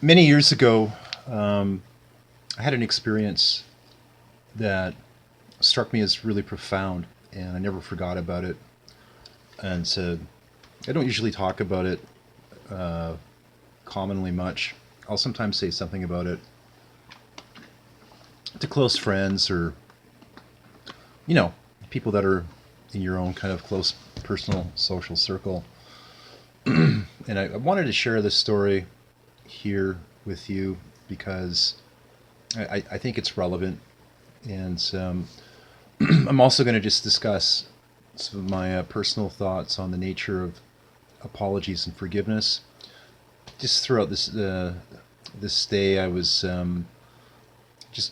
Many years ago, I had an experience that struck me as really profound, and I never forgot about it. And so I don't usually talk about it uh, commonly much. I'll sometimes say something about it to close friends or, you know, people that are in your own kind of close personal social circle. And I wanted to share this story here with you because I think it's relevant. And I'm also going to just discuss some of my personal thoughts on the nature of apologies and forgiveness. Just throughout this day, I was just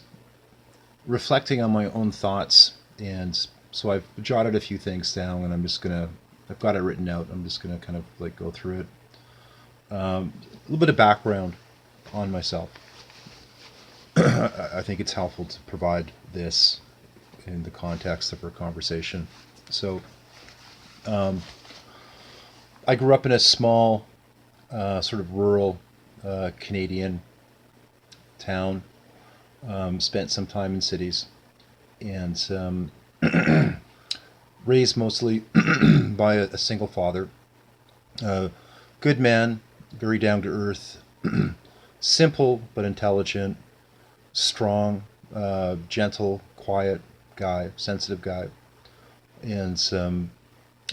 reflecting on my own thoughts, and so I've jotted a few things down, and I've got it written out. I'm just gonna kind of like go through it. A little bit of background on myself. I think it's helpful to provide this in the context of our conversation. So, I grew up in a small, sort of rural Canadian town. Spent some time in cities, and raised mostly by a single father. Good man, very down to earth, simple but intelligent, strong, gentle, quiet guy, sensitive guy. And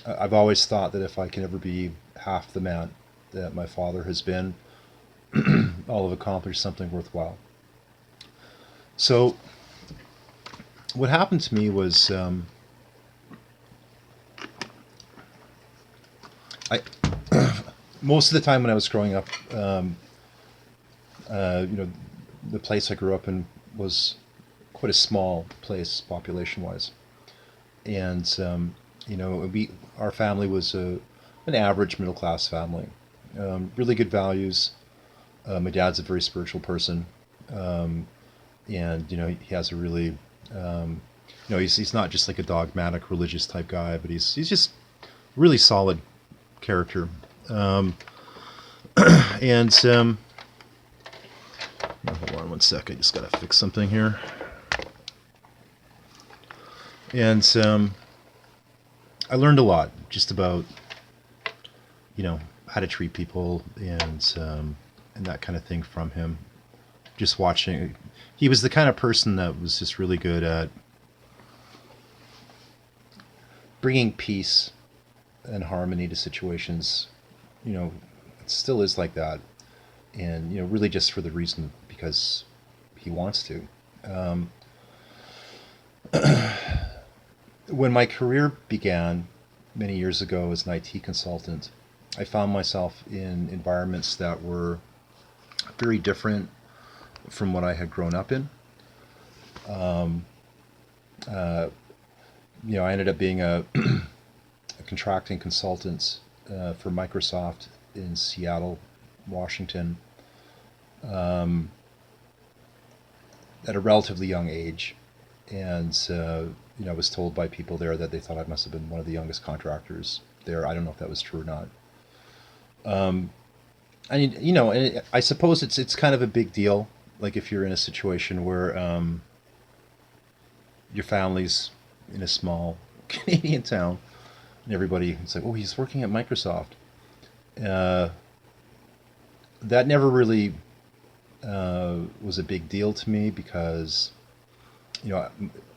I've always thought that if I can ever be half the man that my father has been, I'll have accomplished something worthwhile. So what happened to me was I most of the time when I was growing up, you know, the place I grew up in was quite a small place population-wise, and you know, our family was an average middle-class family. Really good values. My dad's a very spiritual person, and you know, he has a really you know, he's not just like a dogmatic religious type guy, but he's just really solid character. Um, and hold on one sec, I just gotta fix something here. And I learned a lot just about, you know, how to treat people and that kind of thing from him. Just watching, he was the kind of person that was just really good at bringing peace and harmony to situations. You know, it still is like that, and you know, really just for the reason because he wants to. Um, when my career began many years ago as an IT consultant, I found myself in environments that were very different from what I had grown up in. Um, uh, you know, I ended up being a contracting consultant for Microsoft in Seattle, Washington, um, at a relatively young age, and you know, I was told by people there that they thought I must have been one of the youngest contractors there. I don't know if that was true or not. Um, and you know, I suppose it's kind of a big deal. Like if you're in a situation where your family's in a small Canadian town, and everybody is like, "Oh, he's working at Microsoft." Uh, that never really was a big deal to me because you know,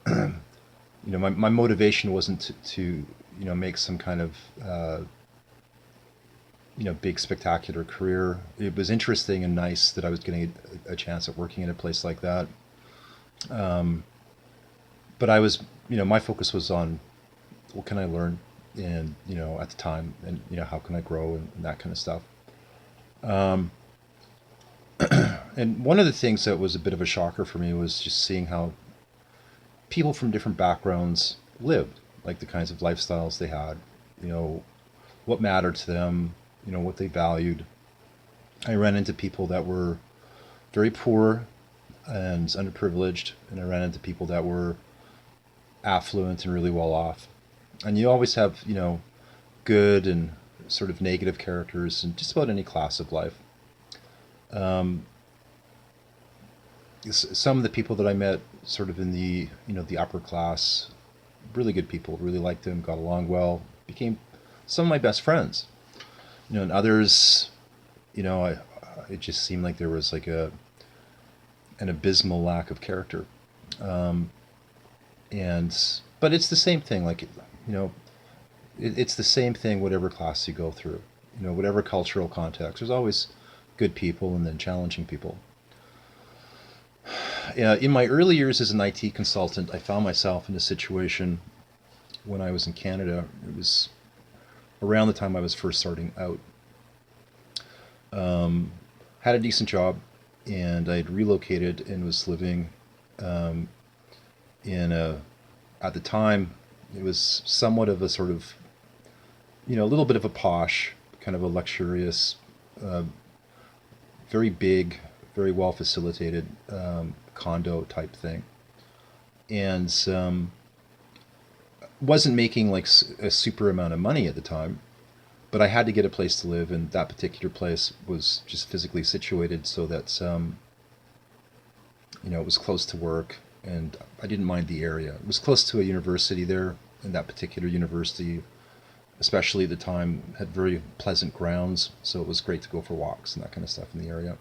you know, my motivation wasn't to you know, make some kind of you know, big spectacular career. It was interesting and nice that I was getting a chance at working in a place like that. Um, but I was, you know, my focus was on what can I learn, and you know, at the time, and you know, how can I grow and that kind of stuff. Um, and one of the things that was a bit of a shocker for me was just seeing how people from different backgrounds lived, like the kinds of lifestyles they had, you know, what mattered to them, you know, what they valued. I ran into people that were very poor and underprivileged, and I ran into people that were affluent and really well off. And you always have, you know, good and sort of negative characters in just about any class of life. Um, some of the people that I met, sort of in the the upper class, really good people, really liked them, got along well, became some of my best friends. And others, it just seemed like there was like an abysmal lack of character. Um, and but it's the same thing. Like, it's the same thing whatever class you go through. Whatever cultural context. There's always good people and then challenging people. In my early years as an IT consultant, I found myself in a situation when I was in Canada. It was around the time I was first starting out. Had a decent job, and I'd relocated and was living um, in at the time, it was somewhat of a sort of, a little bit of a posh, kind of a luxurious, uh, very big, very well facilitated condo type thing. And wasn't making like a super amount of money at the time, but I had to get a place to live, and that particular place was just physically situated so that it was close to work, and I didn't mind the area. It was close to a university there, and that particular university, especially at the time, had very pleasant grounds, so it was great to go for walks and that kind of stuff in the area.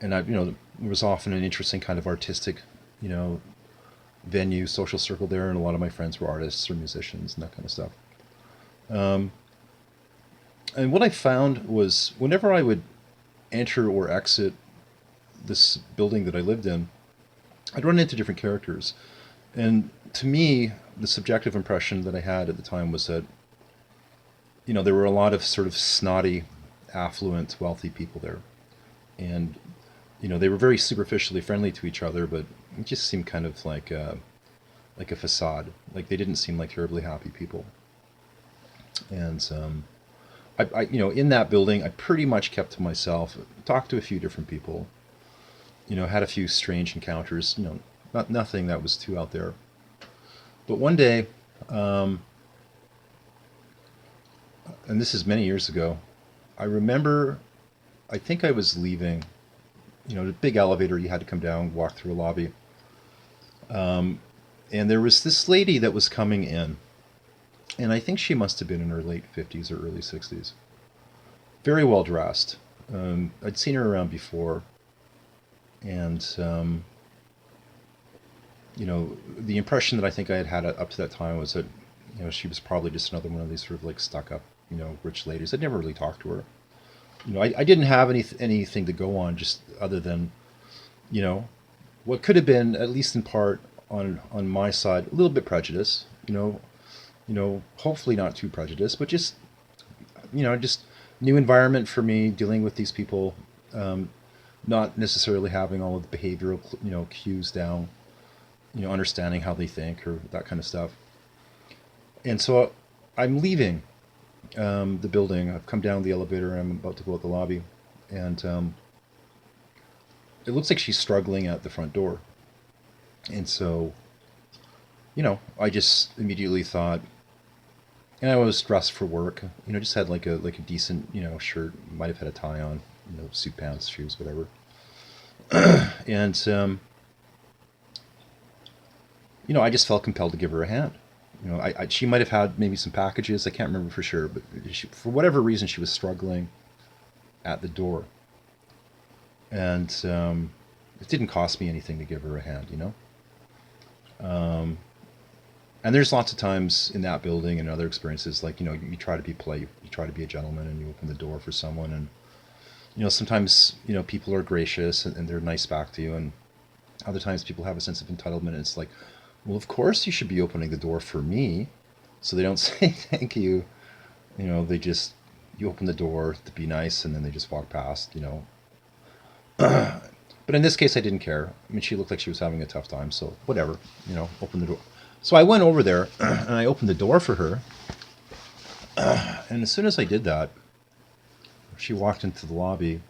And there was often an interesting kind of artistic, you know, venue, social circle there, and a lot of my friends were artists or musicians and that kind of stuff. Um, and what I found was whenever I would enter or exit this building that I lived in, I'd run into different characters. And to me, the subjective impression that I had at the time was that, there were a lot of sort of snotty, affluent, wealthy people there. And, they were very superficially friendly to each other, but it just seemed kind of like a facade. Like they didn't seem like terribly happy people. And in that building, I pretty much kept to myself, talked to a few different people, had a few strange encounters, nothing that was too out there. But one day, um, and this is many years ago, I remember, I think I was leaving, the big elevator, you had to come down, walk through a lobby. And there was this lady that was coming in, and I think she must have been in her late 50s or early 60s. Very well dressed. I'd seen her around before, and the impression that I think I had had up to that time was that, she was probably just another one of these sort of like stuck up, rich ladies. I'd never really talked to her. I didn't have anything to go on, just other than, you know, what could have been, at least in part, on my side, a little bit prejudice. Hopefully not too prejudiced, but just new environment for me, dealing with these people, not necessarily having all of the behavioral, cues down, understanding how they think or that kind of stuff. And so I'm leaving the building. I've come down the elevator and I'm about to go out the lobby, and it looks like she's struggling at the front door. And so, I just immediately thought, and I was dressed for work. Just had like a decent, shirt. Might have had a tie on, suit pants, shoes, whatever. And I just felt compelled to give her a hand. She might have had maybe some packages. I can't remember for sure, but for whatever reason, she was struggling at the door, and it didn't cost me anything to give her a hand. And there's lots of times in that building and other experiences, like, you try to be polite, you try to be a gentleman, and you open the door for someone, and sometimes people are gracious and they're nice back to you, and other times people have a sense of entitlement, and it's like, well, of course you should be opening the door for me, so they don't say thank you. You open the door to be nice, and then they just walk past. But in this case, I didn't care. I mean, she looked like she was having a tough time, so whatever, open the door. So I went over there and I opened the door for her. And as soon as I did that, she walked into the lobby.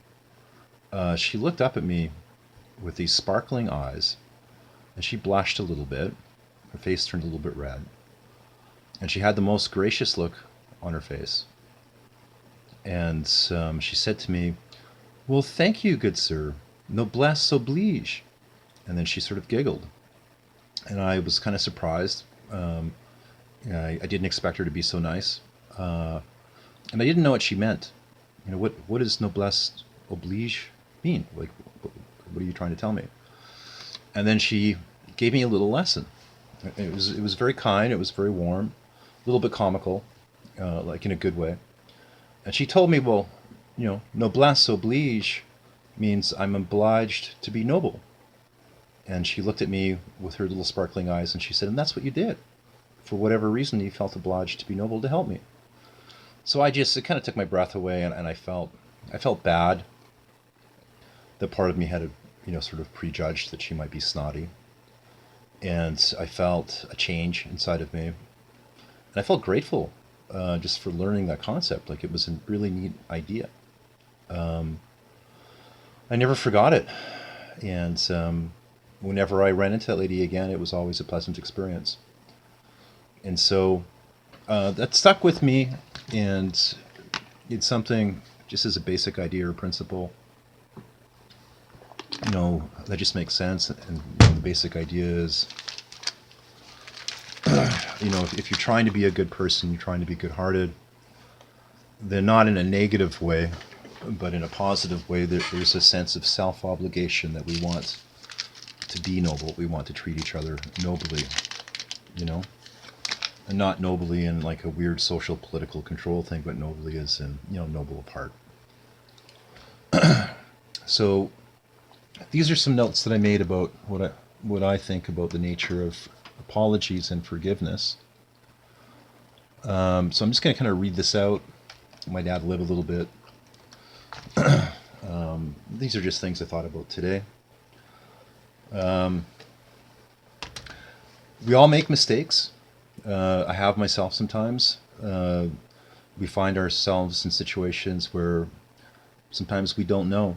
She looked up at me with these sparkling eyes, and she blushed a little bit. Her face turned a little bit red. And she had the most gracious look on her face. And she said to me, Well, thank you, good sir. Noblesse oblige. And then she sort of giggled. And I was kind of surprised. I didn't expect her to be so nice. And I didn't know what she meant. What does noblesse oblige mean? Like, what are you trying to tell me? And then she gave me a little lesson. It was very kind. It was very warm, a little bit comical, like in a good way. And she told me, well, noblesse oblige means I'm obliged to be noble. And she looked at me with her little sparkling eyes and she said, and that's what you did. For whatever reason, you felt obliged to be noble to help me. So it kind of took my breath away, and I felt bad. That part of me had sort of prejudged that she might be snotty. And I felt a change inside of me. And I felt grateful just for learning that concept. Like, it was a really neat idea. I never forgot it. And whenever I ran into that lady again, it was always a pleasant experience. And so that stuck with me, and it's something, just as a basic idea or principle, that just makes sense. And the basic idea is, if you're trying to be a good person, you're trying to be good-hearted, then not in a negative way, but in a positive way, there's a sense of self-obligation that we want to be noble. We want to treat each other nobly, and not nobly in like a weird social political control thing, but nobly as in, noble of heart. So these are some notes that I made about what I think about the nature of apologies and forgiveness. So I'm just going to kind of read this out. My dad live a little bit. These are just things I thought about today. We all make mistakes. I have myself sometimes. We find ourselves in situations where sometimes we don't know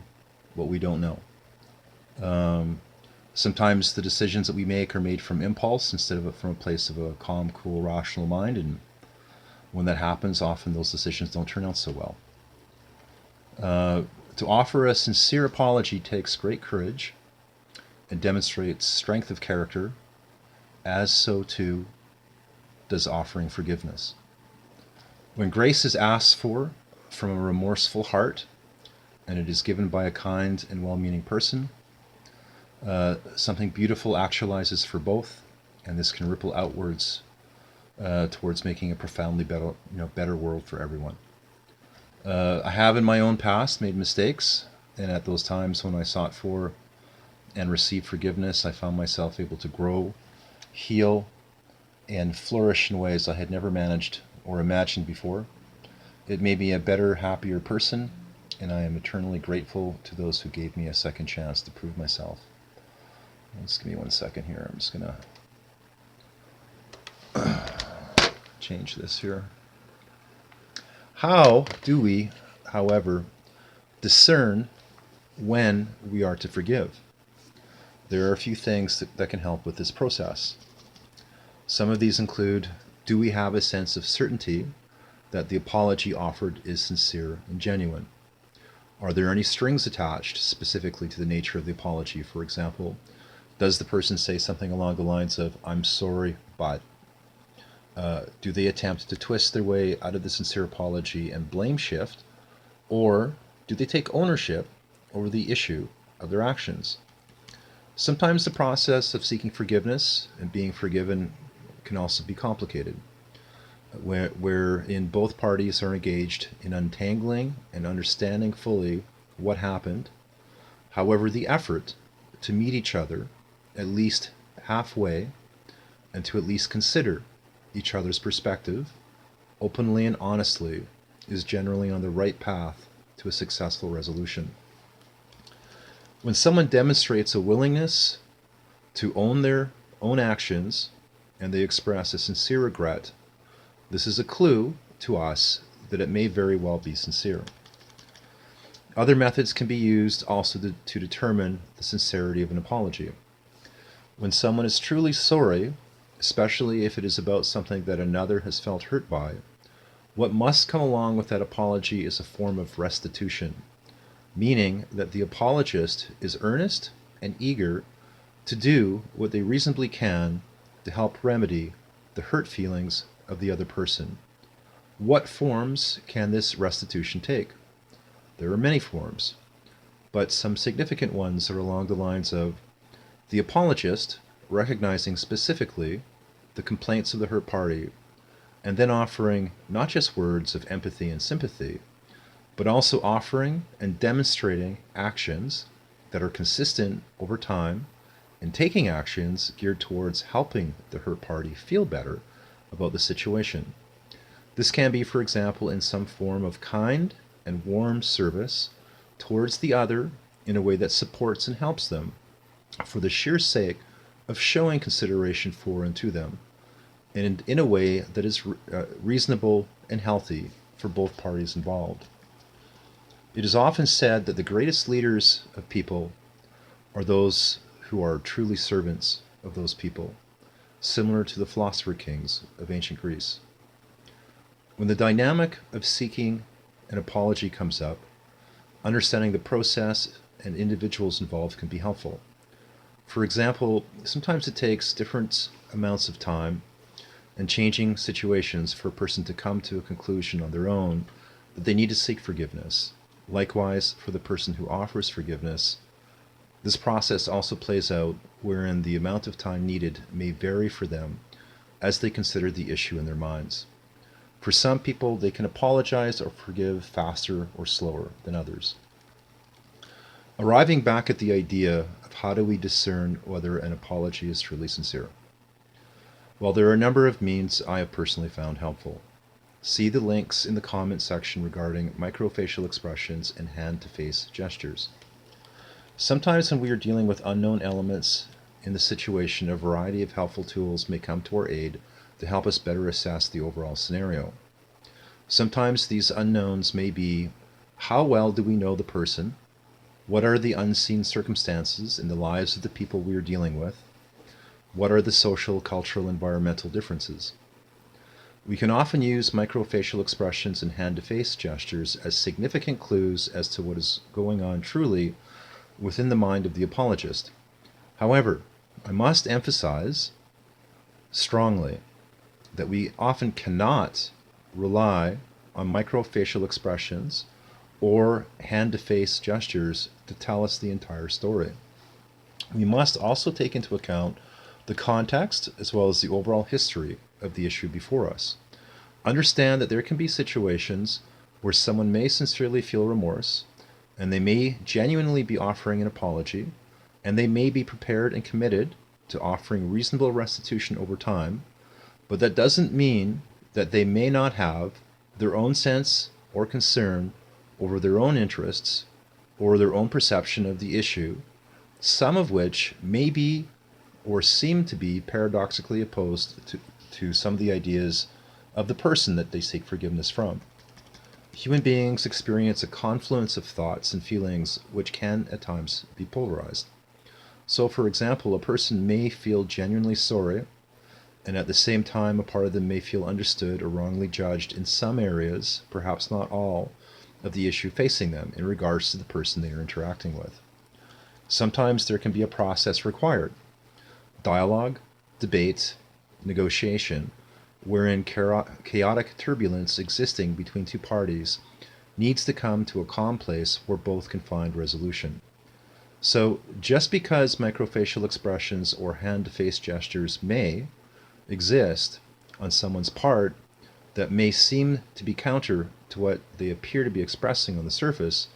what we don't know. Sometimes the decisions that we make are made from impulse instead of from a place of a calm, cool, rational mind. And when that happens, often those decisions don't turn out so well. To offer a sincere apology takes great courage and demonstrates strength of character, as so too does offering forgiveness. When grace is asked for from a remorseful heart, and it is given by a kind and well-meaning person, something beautiful actualizes for both, and this can ripple outwards towards making a profoundly better world for everyone. I have in my own past made mistakes, and at those times when I sought for and received forgiveness, I found myself able to grow, heal, and flourish in ways I had never managed or imagined before. It made me a better, happier person, and I am eternally grateful to those who gave me a second chance to prove myself. Just give me 1 second here. I'm just going to change this here. How do we, however, discern when we are to forgive? There are a few things that can help with this process. Some of these include, do we have a sense of certainty that the apology offered is sincere and genuine? Are there any strings attached specifically to the nature of the apology? For example, does the person say something along the lines of, I'm sorry, but... do they attempt to twist their way out of the sincere apology and blame shift? Or do they take ownership over the issue of their actions? Sometimes the process of seeking forgiveness and being forgiven can also be complicated, wherein both parties are engaged in untangling and understanding fully what happened. However, the effort to meet each other at least halfway and to at least consider each other's perspective, openly and honestly, is generally on the right path to a successful resolution. When someone demonstrates a willingness to own their own actions and they express a sincere regret, this is a clue to us that it may very well be sincere. Other methods can be used also to determine the sincerity of an apology. When someone is truly sorry, especially if it is about something that another has felt hurt by, what must come along with that apology is a form of restitution, meaning that the apologist is earnest and eager to do what they reasonably can to help remedy the hurt feelings of the other person. What forms can this restitution take? There are many forms, but some significant ones are along the lines of the apologist recognizing specifically the complaints of the hurt party, and then offering not just words of empathy and sympathy, but also offering and demonstrating actions that are consistent over time and taking actions geared towards helping the hurt party feel better about the situation. This can be, for example, in some form of kind and warm service towards the other in a way that supports and helps them for the sheer sake of showing consideration for and to them, and in a way that is reasonable and healthy for both parties involved. It is often said that the greatest leaders of people are those who are truly servants of those people, similar to the philosopher kings of ancient Greece. When the dynamic of seeking an apology comes up, understanding the process and individuals involved can be helpful. For example, sometimes it takes different amounts of time and changing situations for a person to come to a conclusion on their own that they need to seek forgiveness. Likewise, for the person who offers forgiveness, this process also plays out wherein the amount of time needed may vary for them as they consider the issue in their minds. For some people, they can apologize or forgive faster or slower than others. Arriving back at the idea of how do we discern whether an apology is truly sincere? Well, there are a number of means I have personally found helpful. See the links in the comment section regarding microfacial expressions and hand-to-face gestures. Sometimes when we are dealing with unknown elements in the situation, a variety of helpful tools may come to our aid to help us better assess the overall scenario. Sometimes these unknowns may be, how well do we know the person? What are the unseen circumstances in the lives of the people we are dealing with? What are the social, cultural, environmental differences? We can often use microfacial expressions and hand-to-face gestures as significant clues as to what is going on truly within the mind of the apologist. However, I must emphasize strongly that we often cannot rely on microfacial expressions or hand-to-face gestures to tell us the entire story. We must also take into account the context as well as the overall history of the issue before us. Understand that there can be situations where someone may sincerely feel remorse, and they may genuinely be offering an apology, and they may be prepared and committed to offering reasonable restitution over time, but that doesn't mean that they may not have their own sense or concern over their own interests or their own perception of the issue, some of which may be or seem to be paradoxically opposed to some of the ideas of the person that they seek forgiveness from. Human beings experience a confluence of thoughts and feelings which can at times be polarized. So, for example, a person may feel genuinely sorry, and at the same time a part of them may feel understood or wrongly judged in some areas, perhaps not all, of the issue facing them in regards to the person they are interacting with. Sometimes there can be a process required. Dialogue, debate, negotiation, wherein chaotic turbulence existing between two parties needs to come to a calm place where both can find resolution. So just because microfacial expressions or hand-to-face gestures may exist on someone's part that may seem to be counter to what they appear to be expressing on the surface,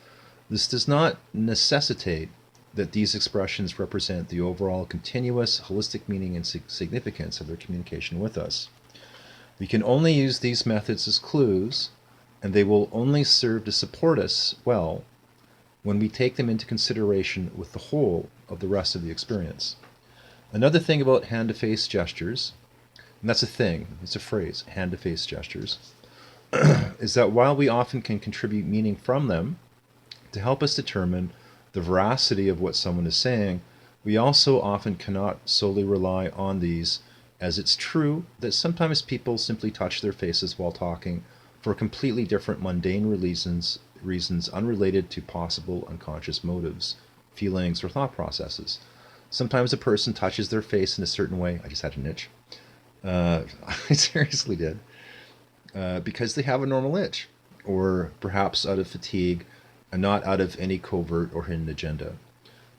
this does not necessitate that these expressions represent the overall continuous, holistic meaning and significance of their communication with us. We can only use these methods as clues, and they will only serve to support us well when we take them into consideration with the whole of the rest of the experience. Another thing about hand-to-face gestures, and that's a thing, it's a phrase, hand-to-face gestures, is that while we often can contribute meaning from them to help us determine the veracity of what someone is saying, we also often cannot solely rely on these, as it's true that sometimes people simply touch their faces while talking for completely different mundane reasons reasons unrelated to possible unconscious motives, feelings, or thought processes. Sometimes a person touches their face in a certain way. I just had an itch. I seriously did. Because they have a normal itch, or perhaps out of fatigue, and not out of any covert or hidden agenda.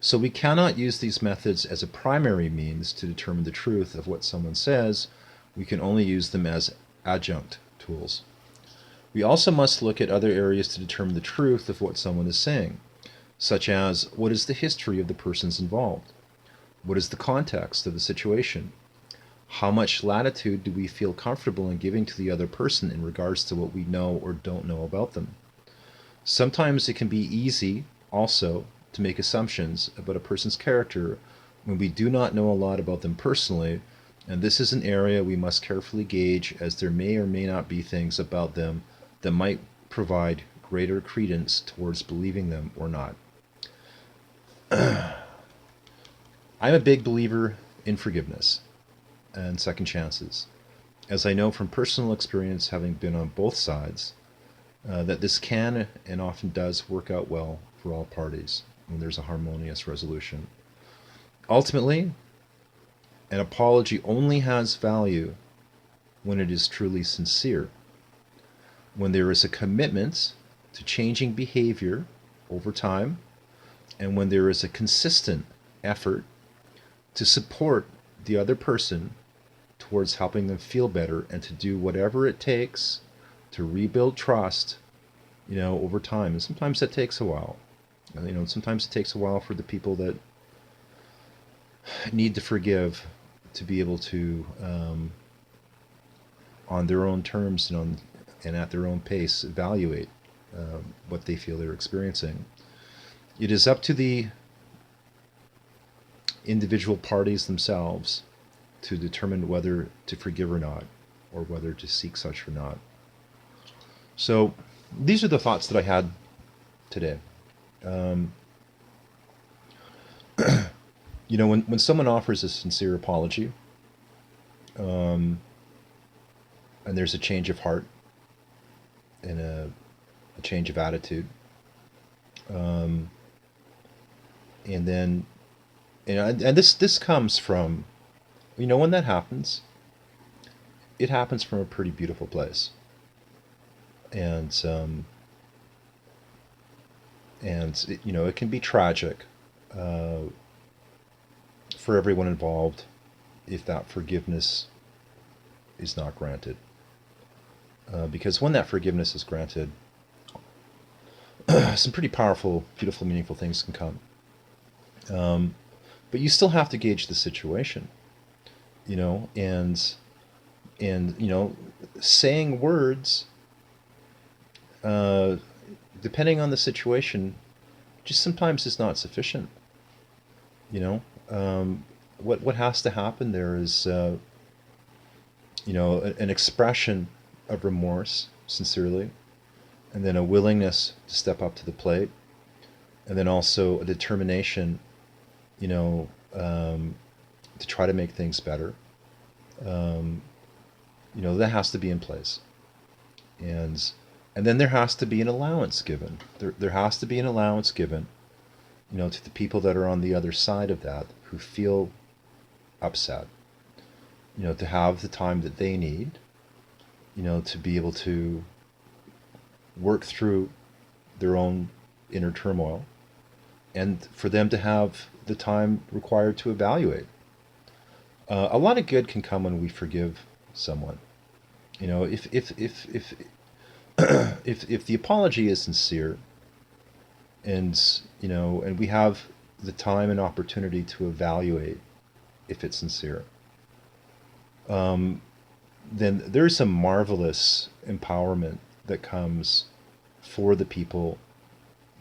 So we cannot use these methods as a primary means to determine the truth of what someone says. We can only use them as adjunct tools. We also must look at other areas to determine the truth of what someone is saying, such as what is the history of the persons involved? What is the context of the situation? How much latitude do we feel comfortable in giving to the other person in regards to what we know or don't know about them? Sometimes it can be easy also to make assumptions about a person's character when we do not know a lot about them personally, and this is an area we must carefully gauge, as there may or may not be things about them that might provide greater credence towards believing them or not. I'm a big believer in forgiveness and second chances, as I know from personal experience, having been on both sides, that this can and often does work out well for all parties when there's a harmonious resolution. Ultimately, an apology only has value when it is truly sincere, when there is a commitment to changing behavior over time, and when there is a consistent effort to support the other person towards helping them feel better and to do whatever it takes to rebuild trust, over time. And sometimes that takes a while. Sometimes it takes a while for the people that need to forgive to be able to, on their own terms and at their own pace, evaluate what they feel they're experiencing. It is up to the individual parties themselves to determine whether to forgive or not, or whether to seek such or not. So these are the thoughts that I had today. When someone offers a sincere apology, and there's a change of heart and a change of attitude, and then and this comes from, when that happens, it happens from a pretty beautiful place, and it can be tragic for everyone involved if that forgiveness is not granted. Because when that forgiveness is granted, some pretty powerful, beautiful, meaningful things can come. But you still have to gauge the situation, and saying words, depending on the situation, just sometimes is not sufficient. What has to happen there is, an expression of remorse, sincerely, and then a willingness to step up to the plate, and then also a determination, to try to make things better. That has to be in place, and then there has to be an allowance given. There has to be an allowance given, to the people that are on the other side of that, who feel upset, to have the time that they need, to be able to work through their own inner turmoil, and for them to have the time required to evaluate. A lot of good can come when we forgive someone. If if the apology is sincere, and we have the time and opportunity to evaluate if it's sincere, then there's some marvelous empowerment that comes for the people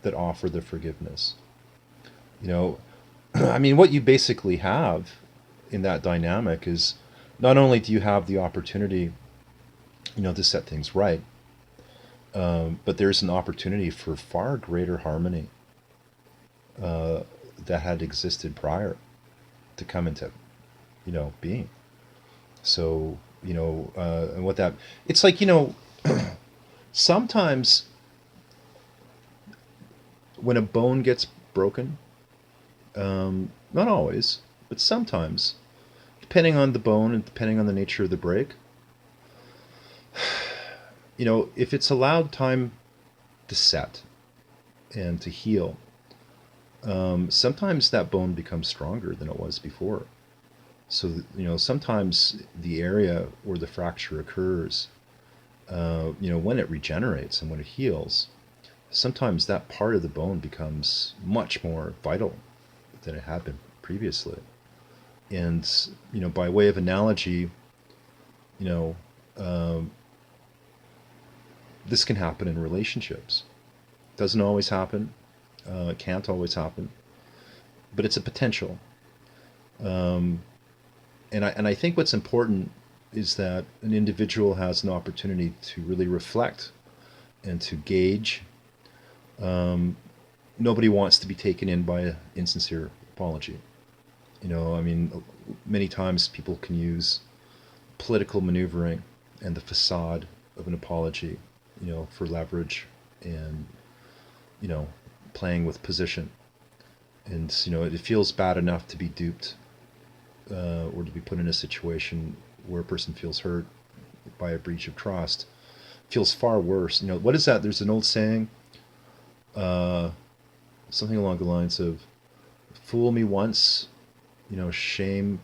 that offer the forgiveness. What you basically have in that dynamic is, not only do you have the opportunity, to set things right, but there's an opportunity for far greater harmony that had existed prior to come into, being. So, and what that, it's like, sometimes when a bone gets broken, not always, but sometimes, depending on the bone and depending on the nature of the break, if it's allowed time to set and to heal, sometimes that bone becomes stronger than it was before. So, sometimes the area where the fracture occurs, when it regenerates and when it heals, sometimes that part of the bone becomes much more vital than it had been previously. And, by way of analogy, you know, um, this can happen in relationships. Doesn't always happen. It can't always happen, but it's a potential. Um, and I think what's important is that an individual has an opportunity to really reflect and to gauge. Um, Nobody wants to be taken in by an insincere apology. I mean, many times people can use political maneuvering and the facade of an apology, for leverage and, you know, playing with position. And, it feels bad enough to be duped or to be put in a situation where a person feels hurt by a breach of trust. It feels far worse. What is that? There's an old saying, uh, something along the lines of, fool me once, shame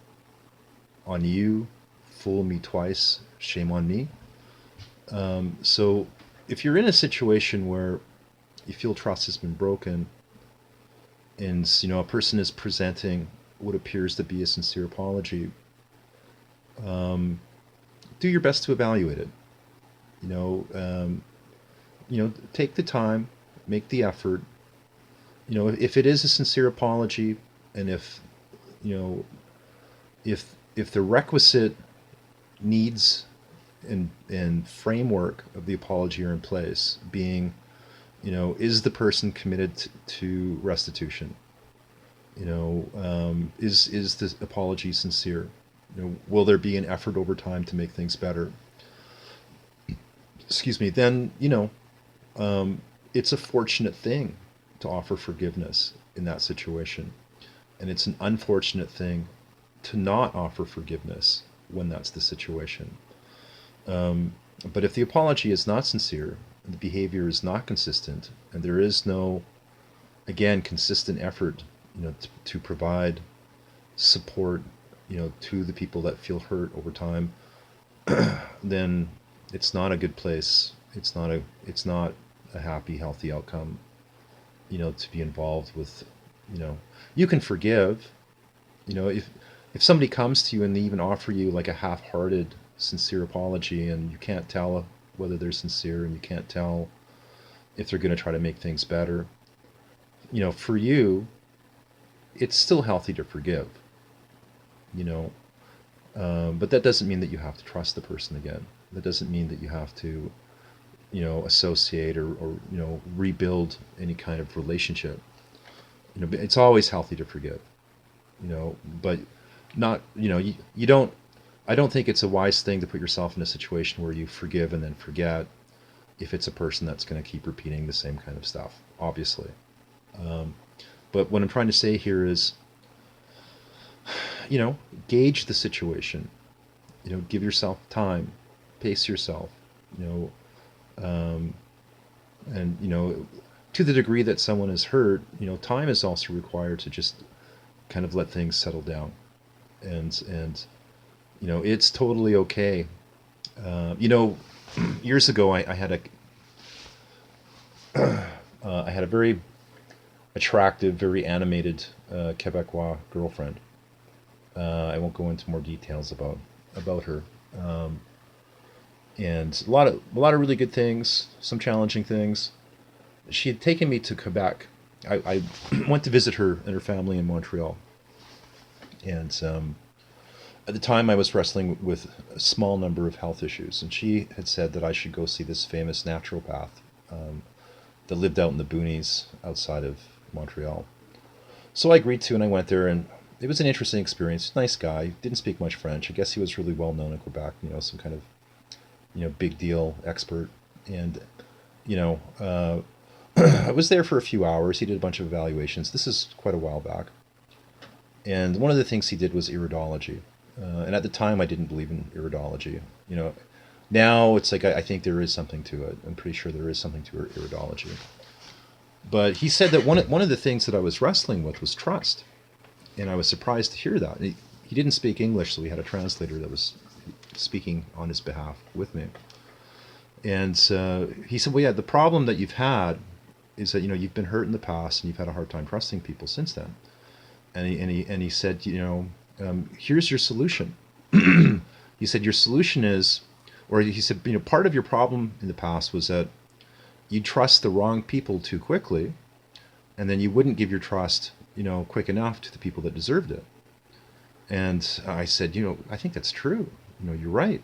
on you, fool me twice, shame on me. So if you're in a situation where you feel trust has been broken and, a person is presenting what appears to be a sincere apology, do your best to evaluate it. You know, um, take the time, make the effort. If it is a sincere apology, and you know, if the requisite needs and framework of the apology are in place, being, is the person committed to restitution? Is this apology sincere? Will there be an effort over time to make things better? Excuse me. Then, it's a fortunate thing to offer forgiveness in that situation, and it's an unfortunate thing to not offer forgiveness when that's the situation. Um, but if the apology is not sincere, the behavior is not consistent, and there is no, again, consistent effort, to provide support, to the people that feel hurt over time, then it's not a good place. It's not a happy, healthy outcome, to be involved with. You can forgive, if somebody comes to you and they even offer you like a half-hearted, sincere apology, and you can't tell whether they're sincere, and you can't tell if they're going to try to make things better. For you, it's still healthy to forgive. You know, but that doesn't mean that you have to trust the person again. That doesn't mean that you have to, associate or rebuild any kind of relationship. But it's always healthy to forgive. But not, you don't. I don't think it's a wise thing to put yourself in a situation where you forgive and then forget if it's a person that's going to keep repeating the same kind of stuff, obviously. Um, but what I'm trying to say here is, gauge the situation. Give yourself time, pace yourself. You um, and to the degree that someone is hurt, time is also required to just kind of let things settle down, and it's totally okay. Years ago, I had a very attractive, very animated Quebecois girlfriend. I won't go into more details about her. Um, and a lot of really good things, some challenging things. She had taken me to Quebec. I went to visit her and her family in Montreal, and at the time I was wrestling with a small number of health issues, and she had said that I should go see this famous naturopath um, that lived out in the boonies outside of Montreal. So I agreed to, and I went there, and it was an interesting experience. Nice guy, didn't speak much French. I guess he was really well known in Quebec. Some kind of big deal expert, and you know, uh, I was there for a few hours. He did a bunch of evaluations. This is quite a while back. And one of the things he did was iridology. And at the time, I didn't believe in iridology. You know, now it's like I think there is something to it. I'm pretty sure there is something to iridology. But he said that one of the things that I was wrestling with was trust. And I was surprised to hear that. He didn't speak English, so we had a translator that was speaking on his behalf with me. And he said, well, yeah, the problem that you've had is that, you know, you've been hurt in the past and you've had a hard time trusting people since then. And he said, you know, here's your solution. He said, your solution is, or he said, you know, part of your problem in the past was that you trust the wrong people too quickly, and then you wouldn't give your trust, you know, quick enough to the people that deserved it. And I said, you know, I think that's true. You know, you're right.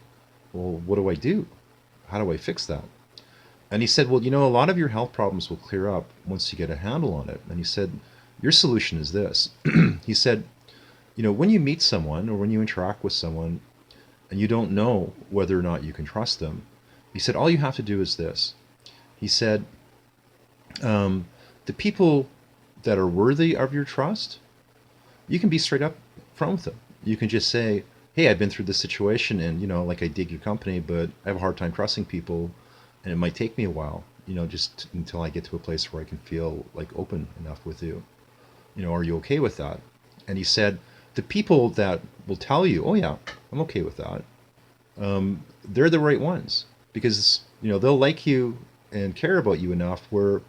Well, what do I do? How do I fix that? And he said, well, you know, a lot of your health problems will clear up once you get a handle on it. And he said, your solution is this. He said, you know, when you meet someone or when you interact with someone and you don't know whether or not you can trust them, he said, all you have to do is this. He said, the people that are worthy of your trust, you can be straight up front with them. You can just say, hey, I've been through this situation and, you know, like I dig your company, but I have a hard time trusting people and it might take me a while, you know, just until I get to a place where I can feel like open enough with you. You know, are you okay with that? And he said, the people that will tell you, oh yeah, I'm okay with that, they're the right ones because, you know, they'll like you and care about you enough where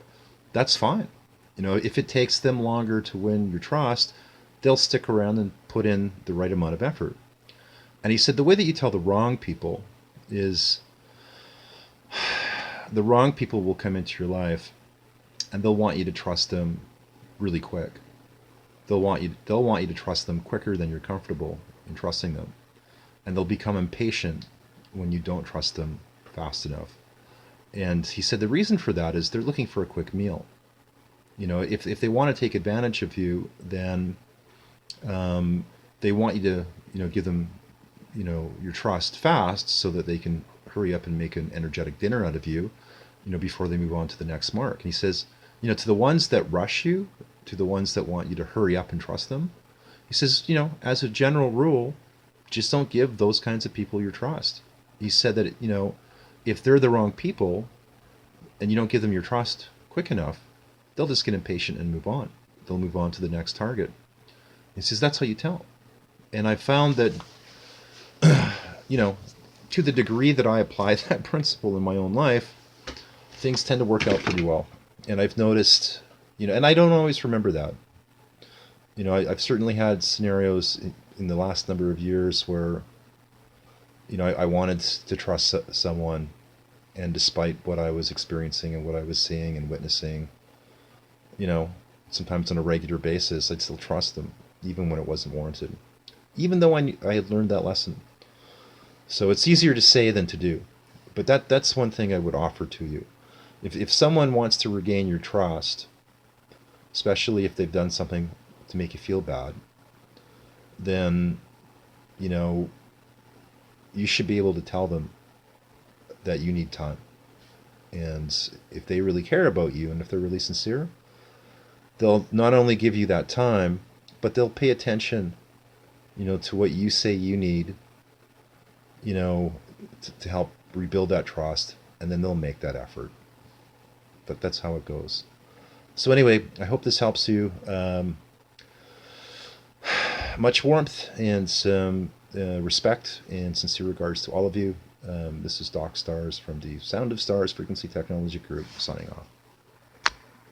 that's fine. You know, if it takes them longer to win your trust, they'll stick around and put in the right amount of effort. And he said the way that you tell the wrong people is the wrong people will come into your life and they'll want you to trust them really quick. They'll want you to trust them quicker than you're comfortable in trusting them. And they'll become impatient when you don't trust them fast enough. And he said the reason for that is they're looking for a quick meal. You know, if they want to take advantage of you, then they want you to, you know, give them, you know, your trust fast so that they can hurry up and make an energetic dinner out of you, you know, before they move on to the next mark. And he says, you know, to the ones that rush you, to the ones that want you to hurry up and trust them, he says, you know, as a general rule, just don't give those kinds of people your trust. He said that, you know, if they're the wrong people and you don't give them your trust quick enough, they'll just get impatient and move on. They'll move on to the next target. He says, that's how you tell. And I found that, you know, to the degree that I apply that principle in my own life, things tend to work out pretty well. And I've noticed, you know, and I don't always remember that. You know, I've certainly had scenarios in the last number of years where, you know, I wanted to trust someone, and despite what I was experiencing and what I was seeing and witnessing, you know, sometimes on a regular basis, I'd still trust them, even when it wasn't warranted, even though I had learned that lesson. So it's easier to say than to do. But that's one thing I would offer to you. If someone wants to regain your trust, especially if they've done something to make you feel bad, then, you know, you should be able to tell them that you need time. And if they really care about you and if they're really sincere, they'll not only give you that time, but they'll pay attention, you know, to what you say you need, you know, to help rebuild that trust, and then they'll make that effort. But that's how it goes. So anyway, I hope this helps you. Much warmth and some respect and sincere regards to all of you. This is Doc Stars from the Sound of Stars Frequency Technology Group, signing off.